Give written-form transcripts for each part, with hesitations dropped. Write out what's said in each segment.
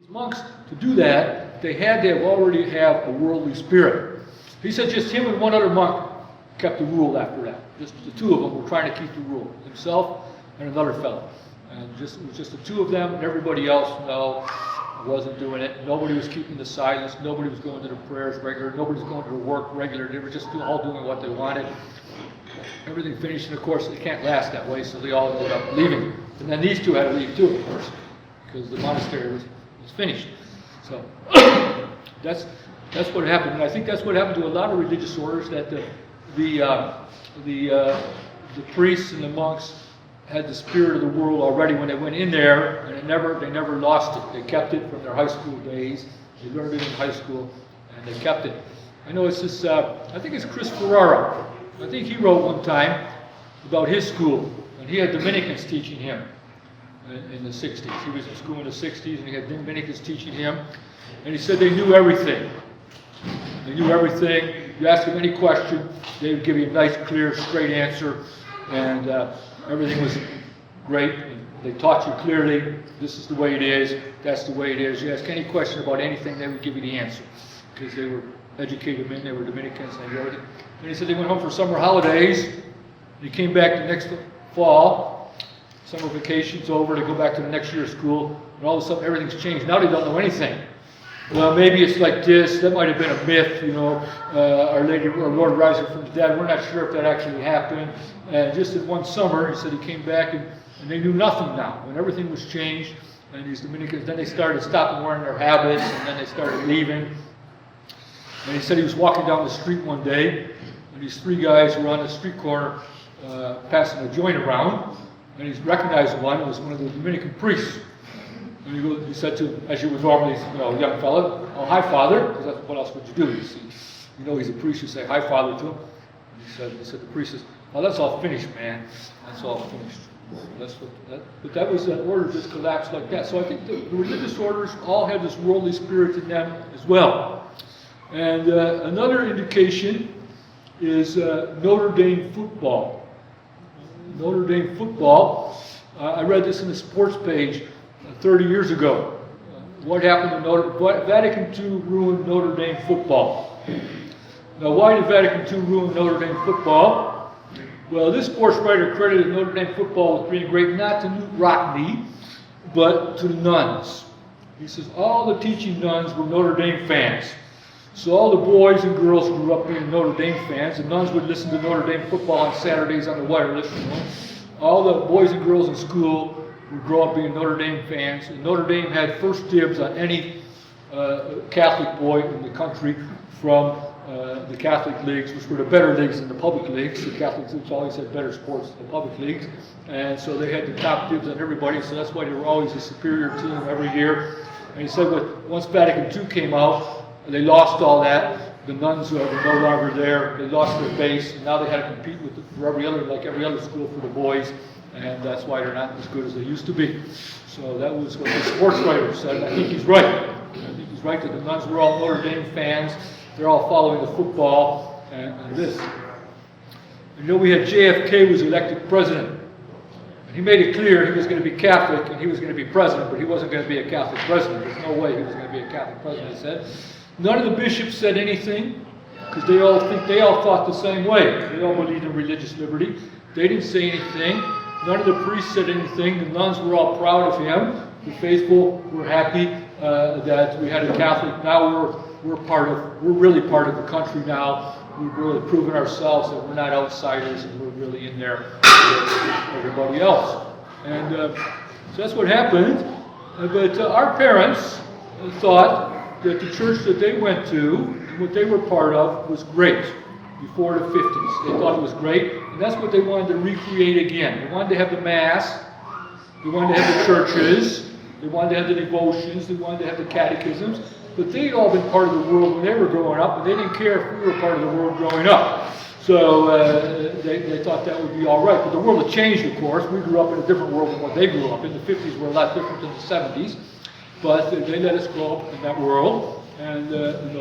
These monks, to do that, they had to already have a worldly spirit. He said just him and one other monk kept the rule after that. Just the two of them were trying to keep the rule. Himself and another fellow. And it was just the two of them, and everybody else, no, wasn't doing it. Nobody was keeping the silence. Nobody was going to the prayers regular. Nobody was going to work regular. They were just all doing what they wanted. Everything finished, and of course, it can't last that way, so they all ended up leaving. And then these two had to leave too, of course, because the monastery was finished. So that's what happened, and I think that's what happened to a lot of religious orders. That the priests and the monks had the spirit of the world already when they went in there, and they never lost it. They kept it from their high school days. They learned it in high school, and they kept it. I know it's this. I think it's Chris Ferrara. I think he wrote one time about his school, and he had Dominicans teaching him in the 60s. He was in school in the 60s, and he had Dominicans teaching him, and he said they knew everything. They knew everything. You ask them any question, they would give you a nice, clear, straight answer, and everything was great. And they taught you clearly, this is the way it is, that's the way it is. You ask any question about anything, they would give you the answer, because they were educated men, they were Dominicans, and they knew everything. And he said they went home for summer holidays, and he came back the next fall, summer vacation's over, to go back to the next year's school, and all of a sudden everything's changed. Now they don't know anything. Well, maybe it's like this, that might have been a myth, you know, Our Lady, or Lord rising from the dead, we're not sure if that actually happened. And just in one summer, he said he came back and they knew nothing now, and everything was changed. And these Dominicans, then they started stopping wearing their habits, and then they started leaving. And he said he was walking down the street one day, and these three guys were on the street corner passing a joint around, and he recognized one. It was one of the Dominican priests. And he said to him, as you would normally, young fella, oh, hi, Father, because what else would you do? You see, he's a priest, you say hi, Father, to him. And he said, the priest says, oh, that's all finished, man. That's all finished. But that was that order just collapsed like that. So I think the religious orders all had this worldly spirit in them as well. And another indication is Notre Dame football. Notre Dame football, I read this in the sports page 30 years ago. What happened to Vatican II ruined Notre Dame football. Now, why did Vatican II ruin Notre Dame football? Well, this sports writer credited Notre Dame football with being great not to Newt Rockne, but to the nuns. He says all the teaching nuns were Notre Dame fans. So all the boys and girls grew up being Notre Dame fans. The nuns would listen to Notre Dame football on Saturdays on the wireless. All the boys and girls in school would grow up being Notre Dame fans. And Notre Dame had first dibs on any Catholic boy in the country from the Catholic leagues, which were the better leagues than the public leagues. The Catholic leagues always had better sports than the public leagues. And so they had the top dibs on everybody, so that's why they were always a superior team every year. And he said once Vatican II came out, they lost all that. The nuns were no longer there. They lost their base, and now they had to compete for every other school for the boys, and that's why they're not as good as they used to be. So that was what the sports writer said, and I think he's right. I think he's right that the nuns were all Notre Dame fans. They're all following the football and this. And we had JFK was elected president. And he made it clear he was going to be Catholic and he was going to be president, but he wasn't going to be a Catholic president. There's no way he was going to be a Catholic president, he said. None of the bishops said anything, because they all thought the same way. They all believed in religious liberty. They didn't say anything. None of the priests said anything. The nuns were all proud of him. The faithful were happy that we had a Catholic. Now we're really part of the country now. We've really proven ourselves that we're not outsiders and we're really in there with everybody else. And so that's what happened. But our parents thought that the church that they went to, what they were part of, was great before the 50s. They thought it was great, and that's what they wanted to recreate again. They wanted to have the Mass, they wanted to have the churches, they wanted to have the devotions, they wanted to have the catechisms, but they'd all been part of the world when they were growing up, and they didn't care if we were part of the world growing up. So they thought that would be all right. But the world had changed, of course. We grew up in a different world than what they grew up in. The 50s were a lot different than the 70s. But they let us grow up in that world, and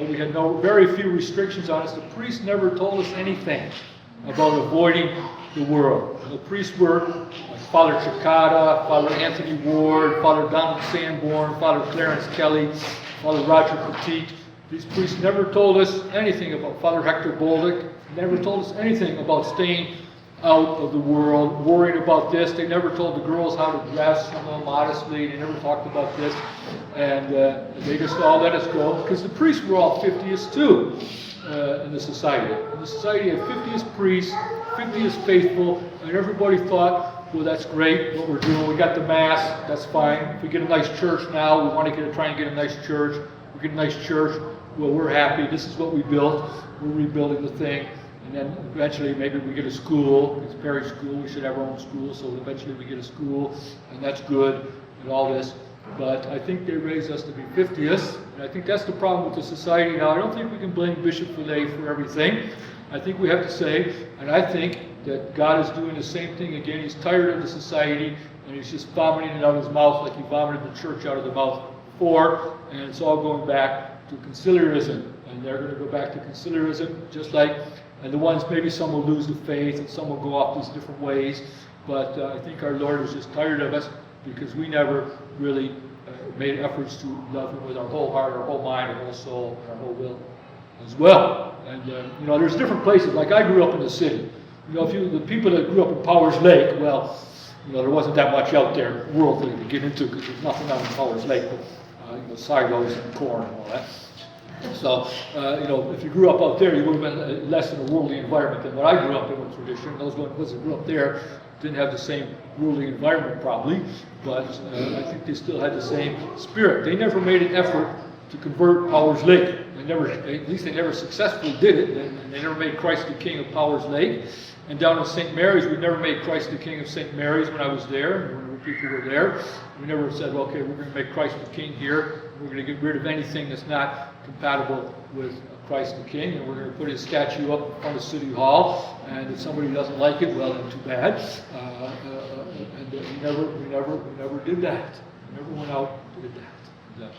we had very few restrictions on us. The priests never told us anything about avoiding the world. The priests were Father Chicada, Father Anthony Ward, Father Donald Sanborn, Father Clarence Kelly, Father Roger Petit. These priests never told us anything about Father Hector Bolduc, never told us anything about staying out of the world, worrying about this. They never told the girls how to dress, modestly. They never talked about this. And they just all let us go, because the priests were all 50s too in the society. And the society had 50s priests, 50s faithful, and everybody thought, well, that's great what we're doing. We got the Mass, that's fine. If we get a nice church now, we want to try and get a nice church. We get a nice church, well, we're happy. This is what we built. We're rebuilding the thing. And then eventually maybe we get a school. It's parish school. We should have our own school. So eventually we get a school, and that's good, and all this. But I think they raised us to be 50th, and I think that's the problem with the society now. I don't think we can blame Bishop Fillet for everything. I think we have to say, and I think that God is doing the same thing again. He's tired of the society, and he's just vomiting it out of his mouth like he vomited the church out of the mouth before, and it's all going back to conciliarism. And they're going to go back to conciliarism, just like, and the ones, maybe some will lose the faith, and some will go off these different ways, but I think our Lord is just tired of us, because we never really made efforts to love him with our whole heart, our whole mind, our whole soul, and our whole will as well. And you know, there's different places. Like I grew up in the city. You know, the people that grew up in Powers Lake, well, you know, there wasn't that much out there worldly to get into, because there's nothing out in Powers Lake but you know, silos and corn and all that. So, you know, if you grew up out there, you would have been less in a worldly environment than what I grew up in with tradition. Those ones that grew up there didn't have the same worldly environment probably, but I think they still had the same spirit. They never made an effort to convert Powers Lake. At least they never successfully did it. They never made Christ the King of Powers Lake. And down in St. Mary's, we never made Christ the King of St. Mary's when I was there, when people were there. We never said, well, okay, we're going to make Christ the King here. We're going to get rid of anything that's not compatible with Christ the King, and we're going to put his statue up in front of City Hall, and if somebody doesn't like it, well, then too bad. And we never did that. We never went out and did that.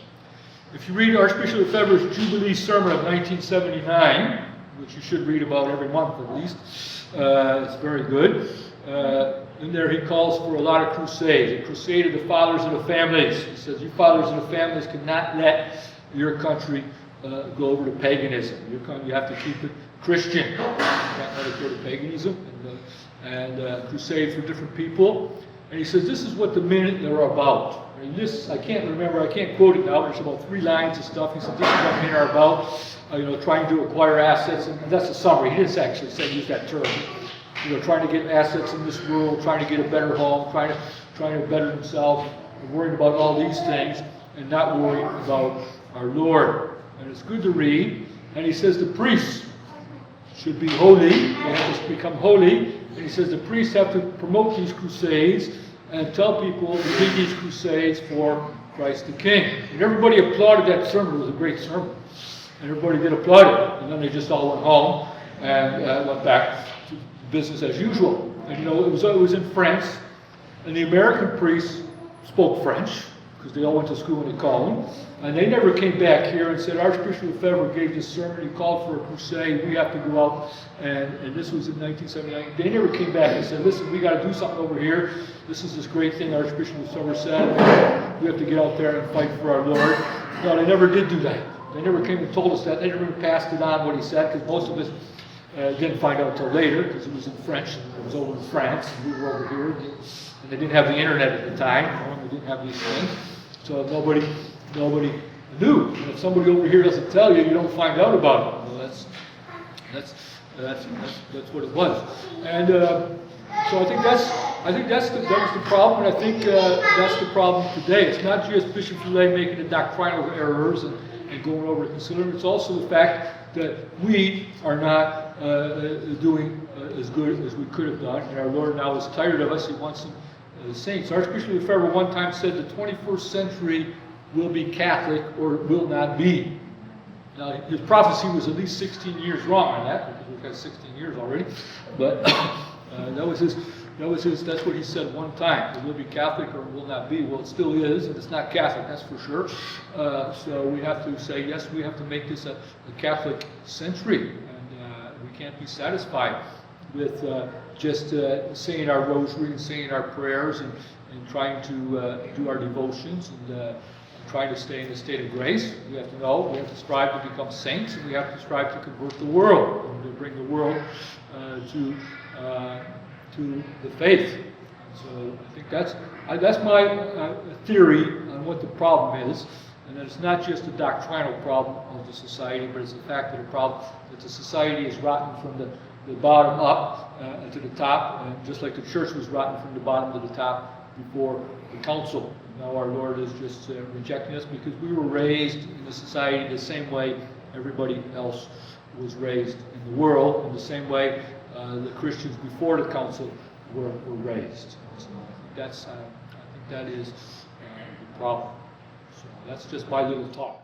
If you read Archbishop Lefebvre's Jubilee sermon of 1979, which you should read about every month at least, it's very good. In there he calls for a lot of crusades. A crusade of the fathers of the families. He says, you fathers of the families cannot let your country go over to paganism. You have to keep it Christian. You can't let it go to paganism. And crusade for different people. And he says, this is what the men are about. And this, I can't remember, I can't quote it now, there's about 3 lines of stuff. He said, this is what men are about, you know, trying to acquire assets. And that's a summary. He didn't actually use that term. You know, trying to get assets in this world, trying to get a better home, trying to better themselves, and worrying about all these things, and not worrying about our Lord. And it's good to read. And he says the priests should be holy. They have to become holy. And he says the priests have to promote these crusades and tell people to lead these crusades for Christ the King. And everybody applauded that sermon. It was a great sermon. And everybody did applaud it. And then they just all went home and went back to business as usual. And you know, it was in France. And the American priests spoke French, because they all went to school in Ecole. And they never came back here and said, Archbishop Lefebvre gave this sermon, he called for a crusade, we have to go out, and this was in 1979. They never came back and said, listen, we got to do something over here. This is this great thing Archbishop Lefebvre said. We have to get out there and fight for our Lord. No, they never did do that. They never came and told us that. They never passed it on what he said, because most of us didn't find out until later, because it was in French, and it was over in France, and we were over here. And they didn't have the internet at the time. They didn't have these things. So nobody knew. And if somebody over here doesn't tell you, you don't find out about it. Well, that's what it was. And so I think that was the problem, and I think that's the problem today. It's not just Bishop Fillet making the doctrinal errors and going over to concilium. It's also the fact that we are not doing as good as we could have done, and our Lord now is tired of us. He wants some saints. Archbishop Lefebvre one time said the 21st century will be Catholic or it will not be. Now, his prophecy was at least 16 years wrong on that, because we've had 16 years already. But that's what he said one time. It will be Catholic or it will not be. Well, it still is, and it's not Catholic, that's for sure. So we have to say, yes, we have to make this a Catholic century, and we can't be satisfied with just saying our rosary and saying our prayers and trying to do our devotions and trying to stay in a state of grace. We have to know, we have to strive to become saints, and we have to strive to convert the world and to bring the world to the faith. So I think that's my theory on what the problem is, and that it's not just a doctrinal problem of the society, but it's the fact that the society is rotten from the bottom up to the top, just like the church was rotten from the bottom to the top before the council. Now our Lord is just rejecting us because we were raised in the society the same way everybody else was raised in the world, in the same way the Christians before the council were raised. So I think that is the problem. So that's just my little talk.